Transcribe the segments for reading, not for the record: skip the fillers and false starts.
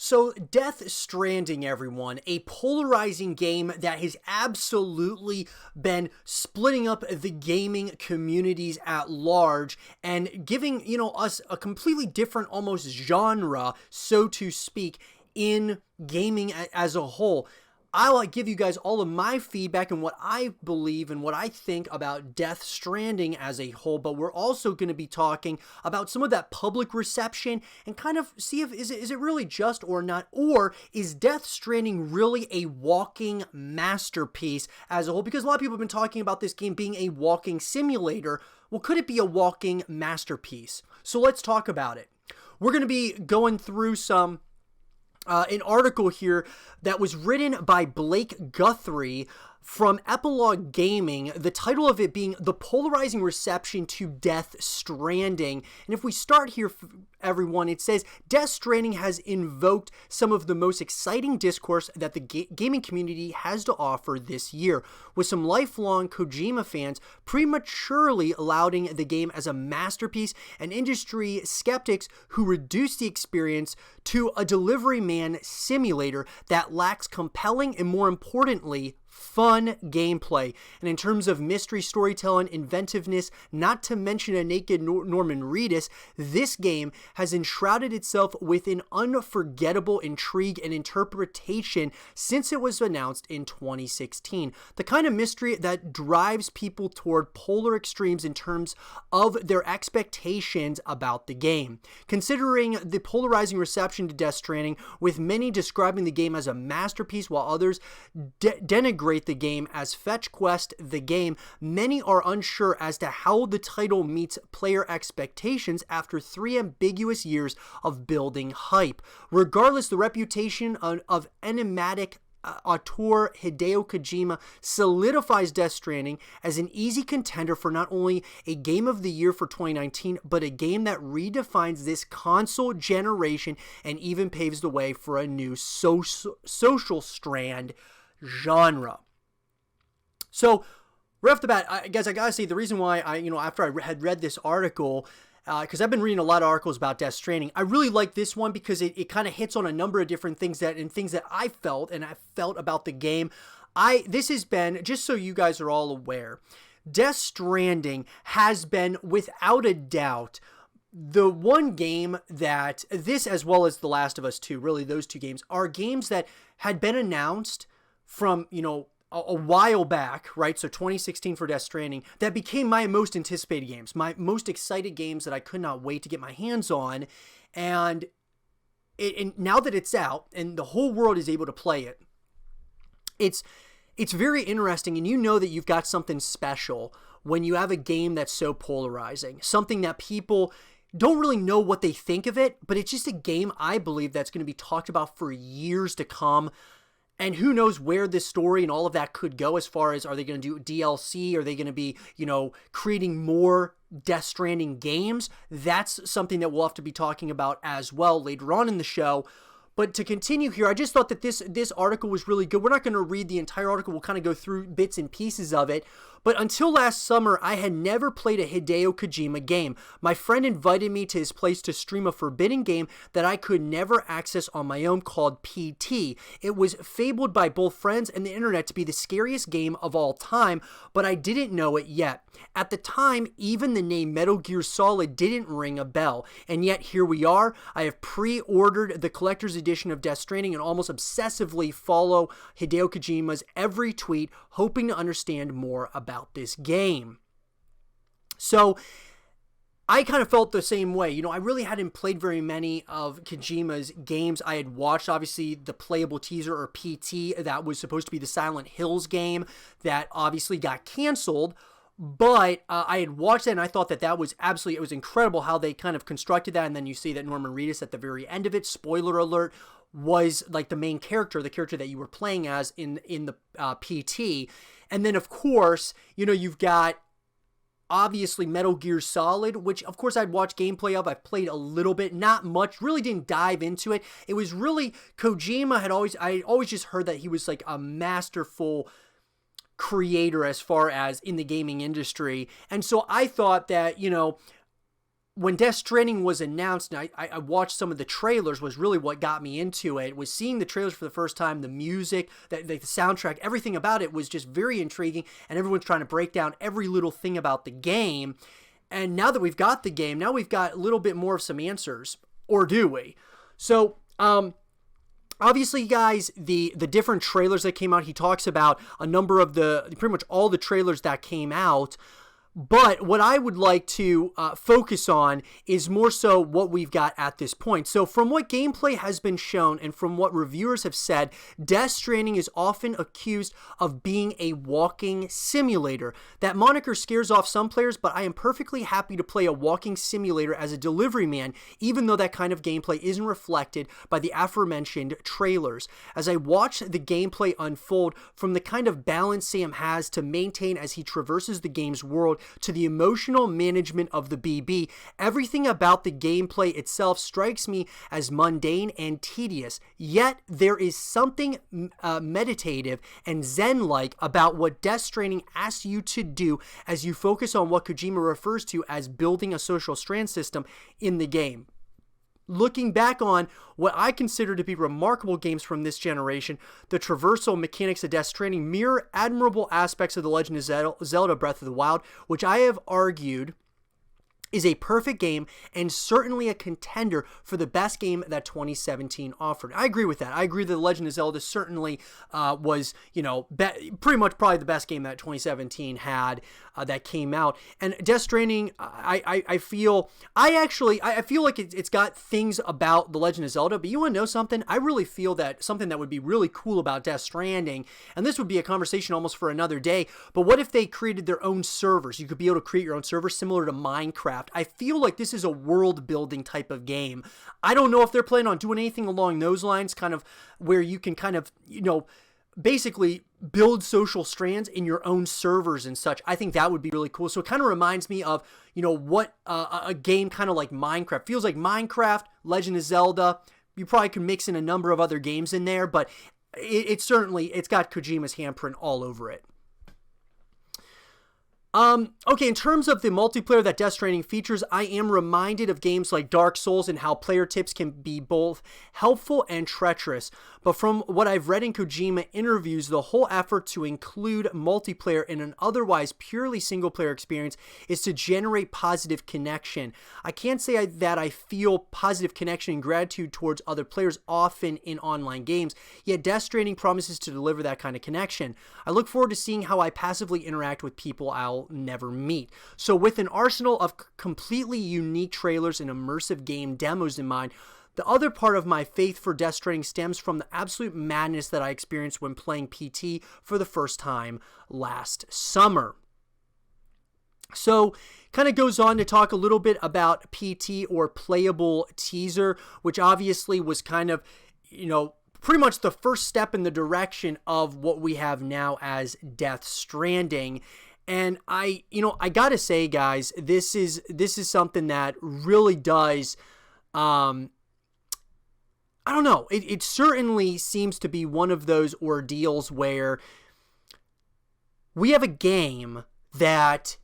So, Death Stranding, everyone, a polarizing game that has absolutely been splitting up the gaming communities at large and giving, us a completely different almost genre, so to speak, in gaming as a whole. I'll give you guys all of my feedback and what I believe and what I think about Death Stranding as a whole, but we're also going to be talking about some of that public reception and kind of see if is it really just or not, or is Death Stranding really a walking masterpiece as a whole? Because a lot of people have been talking about this game being a walking simulator. Well, could it be a walking masterpiece? So let's talk about it. We're going to be going through an article here that was written by Blake Guthrie from Epilogue Gaming, the title of it being The Polarizing Reception to Death Stranding. And if we start here, everyone, it says, Death Stranding has invoked some of the most exciting discourse that the gaming community has to offer this year, with some lifelong Kojima fans prematurely lauding the game as a masterpiece and industry skeptics who reduce the experience to a delivery man simulator that lacks compelling and, more importantly, fun gameplay. And in terms of mystery storytelling, inventiveness, not to mention a naked Norman Reedus, this game has enshrouded itself with an unforgettable intrigue and interpretation since it was announced in 2016. The kind of mystery that drives people toward polar extremes in terms of their expectations about the game. Considering the polarizing reception to Death Stranding, with many describing the game as a masterpiece while others denigrate the game as Fetch Quest the game, many are unsure as to how the title meets player expectations after 3 ambiguous years of building hype. Regardless, the reputation of enigmatic auteur Hideo Kojima solidifies Death Stranding as an easy contender for not only a game of the year for 2019, but a game that redefines this console generation and even paves the way for a new social strand genre. So right off the bat, guys, I gotta say, the reason why after I had read this article, because I've been reading a lot of articles about Death Stranding, I really like this one because it kind of hits on a number of different things that I felt about the game. This has been, just so you guys are all aware, Death Stranding has been, without a doubt, the one game that this, as well as The Last of Us 2, really those two games, are games that had been announced from, a while back, right? So 2016 for Death Stranding, that became my most anticipated games, my most excited games that I could not wait to get my hands on. And now that it's out and the whole world is able to play it, it's very interesting. And you know that you've got something special when you have a game that's so polarizing, something that people don't really know what they think of it, but it's just a game, I believe, that's going to be talked about for years to come. And who knows where this story and all of that could go, as far as, are they going to do DLC? Are they going to be, creating more Death Stranding games? That's something that we'll have to be talking about as well later on in the show. But to continue here, I just thought that this article was really good. We're not going to read the entire article. We'll kind of go through bits and pieces of it. But until last summer, I had never played a Hideo Kojima game. My friend invited me to his place to stream a forbidden game that I could never access on my own, called PT. It was fabled by both friends and the internet to be the scariest game of all time, but I didn't know it yet. At the time, even the name Metal Gear Solid didn't ring a bell. And yet here we are. I have pre-ordered the collector's edition of Death Stranding and almost obsessively follow Hideo Kojima's every tweet, hoping to understand more about this game. So I kind of felt the same way. I really hadn't played very many of Kojima's games. I had watched, obviously, the playable teaser, or PT, that was supposed to be the Silent Hills game that obviously got canceled. But I had watched it, and I thought that was absolutely, it was incredible how they kind of constructed that. And then you see that Norman Reedus at the very end of it, spoiler alert, was like the main character, the character that you were playing as in the PT. And then, of course, you've got obviously Metal Gear Solid, which of course I'd watched gameplay of. I've played a little bit, not much, really didn't dive into it. It was really, Kojima I always just heard that he was like a masterful creator as far as in the gaming industry. And so I thought that, when Death Stranding was announced, and I watched some of the trailers, was really what got me into it, was seeing the trailers for the first time, the music, the soundtrack, everything about it was just very intriguing, and everyone's trying to break down every little thing about the game. And now that we've got the game, now we've got a little bit more of some answers, or do we? So, obviously, guys, the different trailers that came out, he talks about a number of pretty much all the trailers that came out. But what I would like to focus on is more so what we've got at this point. So from what gameplay has been shown and from what reviewers have said, Death Stranding is often accused of being a walking simulator. That moniker scares off some players, but I am perfectly happy to play a walking simulator as a delivery man, even though that kind of gameplay isn't reflected by the aforementioned trailers. As I watch the gameplay unfold, from the kind of balance Sam has to maintain as he traverses the game's world, to the emotional management of the BB, everything about the gameplay itself strikes me as mundane and tedious. Yet there is something meditative and zen-like about what Death Stranding asks you to do as you focus on what Kojima refers to as building a social strand system in the game. Looking back on what I consider to be remarkable games from this generation, the traversal mechanics of Death Stranding mirror admirable aspects of The Legend of Zelda Breath of the Wild, which I have argued is a perfect game and certainly a contender for the best game that 2017 offered. I agree with that. I agree that The Legend of Zelda certainly was, pretty much probably the best game that 2017 had that came out. And Death Stranding, I feel like it's got things about The Legend of Zelda, but you want to know something? I really feel that something that would be really cool about Death Stranding, and this would be a conversation almost for another day, but what if they created their own servers? You could be able to create your own server similar to Minecraft. I feel like this is a world building type of game. I don't know if they're planning on doing anything along those lines, kind of where you can kind of, basically build social strands in your own servers and such. I think that would be really cool. So it kind of reminds me of, what a game kind of like Minecraft. Feels like Minecraft, Legend of Zelda. You probably could mix in a number of other games in there, but it's got Kojima's handprint all over it. Okay, in terms of the multiplayer that Death Stranding features, I am reminded of games like Dark Souls and how player tips can be both helpful and treacherous. But from what I've read in Kojima interviews, the whole effort to include multiplayer in an otherwise purely single-player experience is to generate positive connection. I can't say that I feel positive connection and gratitude towards other players often in online games, yet Death Stranding promises to deliver that kind of connection. I look forward to seeing how I passively interact with people I'll never meet. So with an arsenal of completely unique trailers and immersive game demos in mind, the other part of my faith for Death Stranding stems from the absolute madness that I experienced when playing PT for the first time last summer. So kind of goes on to talk a little bit about PT, or playable teaser, which obviously was kind of, pretty much the first step in the direction of what we have now as Death Stranding. And I gotta say, guys, this is something that really does, I don't know, it certainly seems to be one of those ordeals where we have a game that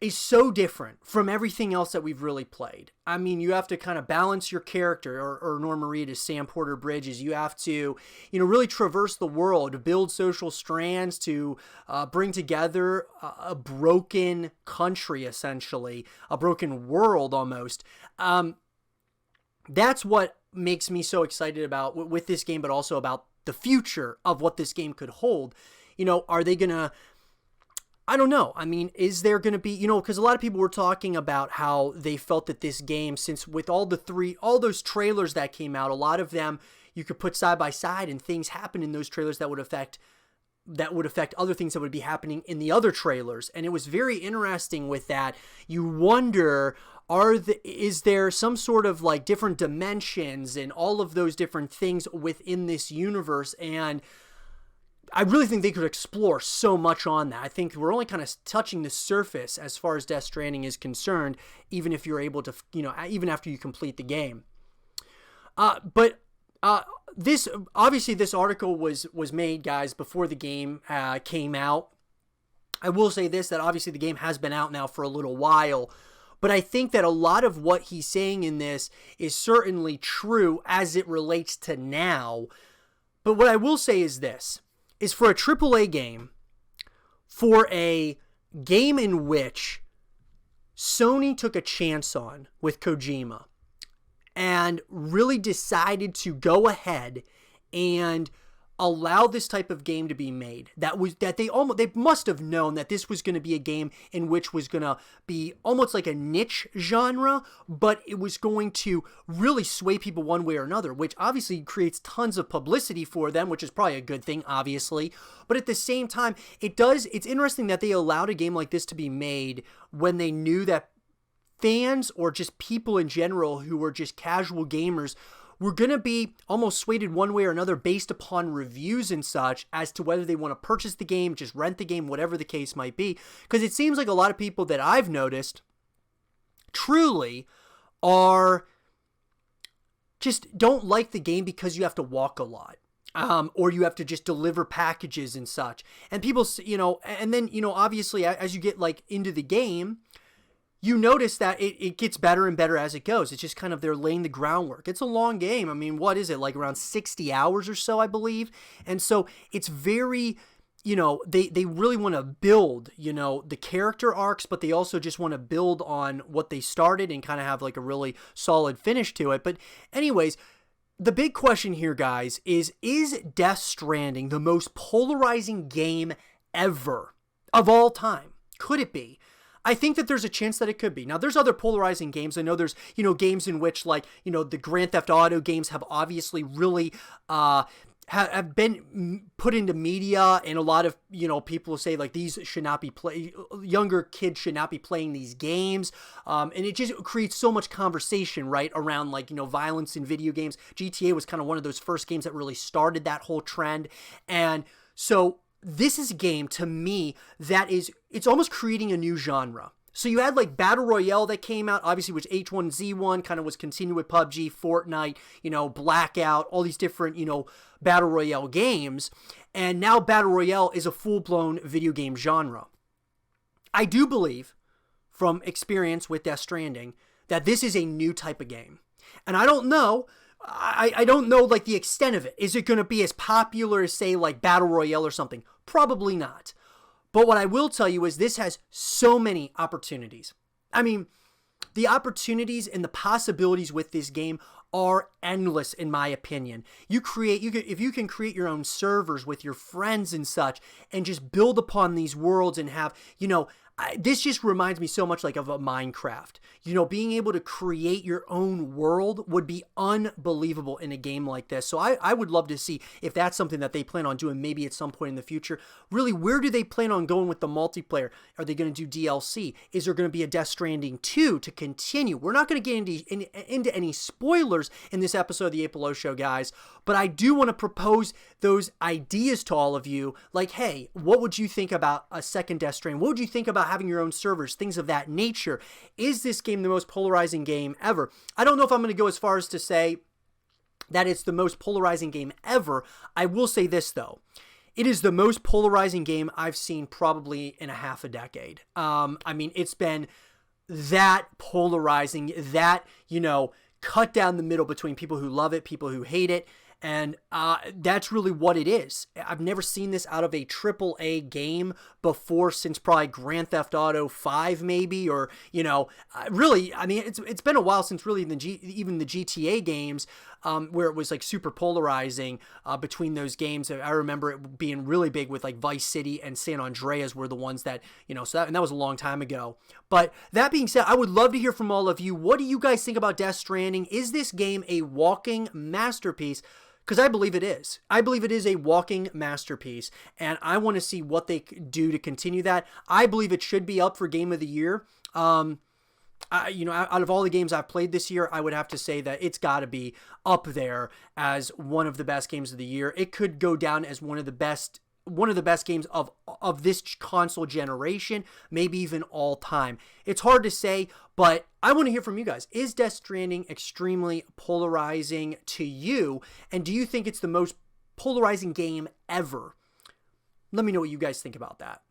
is so different from everything else that we've really played. I mean, you have to kind of balance your character, or Norman Reedus, Sam Porter Bridges. You have to, really traverse the world, to build social strands, to bring together a broken country, essentially, a broken world almost. That's what makes me so excited about with this game, but also about the future of what this game could hold. Are they gonna, I don't know. I mean, is there going to be, because a lot of people were talking about how they felt that this game, since with all those trailers that came out, a lot of them you could put side by side, and things happen in those trailers that would affect other things that would be happening in the other trailers. And it was very interesting with that. You wonder, is there some sort of like different dimensions and all of those different things within this universe? And I really think they could explore so much on that. I think we're only kind of touching the surface as far as Death Stranding is concerned, even if you're able to, even after you complete the game. But this article was made, guys, before the game came out. I will say this, that obviously the game has been out now for a little while, But I think that a lot of what he's saying in this is certainly true as it relates to now. But what I will say is this, is for a AAA game, for a game in which Sony took a chance on with Kojima and really decided to go ahead and allow this type of game to be made, that they must have known that this was going to be a game in which was going to be almost like a niche genre, but it was going to really sway people one way or another, which obviously creates tons of publicity for them, which is probably a good thing, obviously. But at the same time, it's interesting that they allowed a game like this to be made when they knew that fans or just people in general who were just casual gamers were going to be almost swayed one way or another based upon reviews and such as to whether they want to purchase the game, just rent the game, whatever the case might be. Because it seems like a lot of people that I've noticed truly are just don't like the game because you have to walk a lot. Or you have to just deliver packages and such. And people, and then, obviously as you get like into the game, you notice that it gets better and better as it goes. It's just kind of they're laying the groundwork. It's a long game. I mean, what is it? Like around 60 hours or so, I believe. And so it's very, they really want to build, the character arcs, but they also just want to build on what they started and kind of have like a really solid finish to it. But anyways, the big question here, guys, is Death Stranding the most polarizing game ever of all time? Could it be? I think that there's a chance that it could be. Now, there's other polarizing games. I know there's, games in which, like, the Grand Theft Auto games have obviously really have been put into media, and a lot of, people say, like, these should not be younger kids should not be playing these games, and it just creates so much conversation, right, around, like, violence in video games. GTA was kind of one of those first games that really started that whole trend, and so this is a game, to me, it's almost creating a new genre. So you had like Battle Royale that came out, obviously, which H1Z1 kind of was continued with PUBG, Fortnite, Blackout, all these different, Battle Royale games. And now Battle Royale is a full-blown video game genre. I do believe, from experience with Death Stranding, that this is a new type of game. And I don't know... I don't know, like, the extent of it. Is it going to be as popular as, say, like, Battle Royale or something? Probably not. But what I will tell you is this has so many opportunities. I mean, the opportunities and the possibilities with this game are endless, in my opinion. If you can create your own servers with your friends and such, and just build upon these worlds and have, this just reminds me so much like of a Minecraft. Being able to create your own world would be unbelievable in a game like this. So I would love to see if that's something that they plan on doing maybe at some point in the future. Really, where do they plan on going with the multiplayer? Are they going to do DLC? Is there going to be a Death Stranding 2 to continue? We're not going to get into any spoilers in this episode of the Apollo Show, guys, but I do want to propose those ideas to all of you. Like, hey, what would you think about a second Death Stranding? What would you think about having your own servers, things of that nature? Is this game the most polarizing game ever? I don't know if I'm going to go as far as to say that it's the most polarizing game ever. I will say this, though. It is the most polarizing game I've seen probably in a half a decade. I mean, it's been that polarizing, that, cut down the middle between people who love it, people who hate it. And that's really what it is. I've never seen this out of a AAA game before, since probably Grand Theft Auto 5 maybe, or, really, I mean, it's been a while since really even the GTA games, where it was like super polarizing between those games. I remember it being really big with like Vice City and San Andreas were the ones that, and that was a long time ago. But that being said, I would love to hear from all of you. What do you guys think about Death Stranding? Is this game a walking masterpiece? Because I believe it is. I believe it is a walking masterpiece, and I want to see what they do to continue that. I believe it should be up for Game of the Year. Out of all the games I've played this year, I would have to say that it's got to be up there as one of the best games of the year. It could go down as one of the best games of this console generation, maybe even all time. It's hard to say, but I want to hear from you guys. Is Death Stranding extremely polarizing to you? And do you think it's the most polarizing game ever? Let me know what you guys think about that.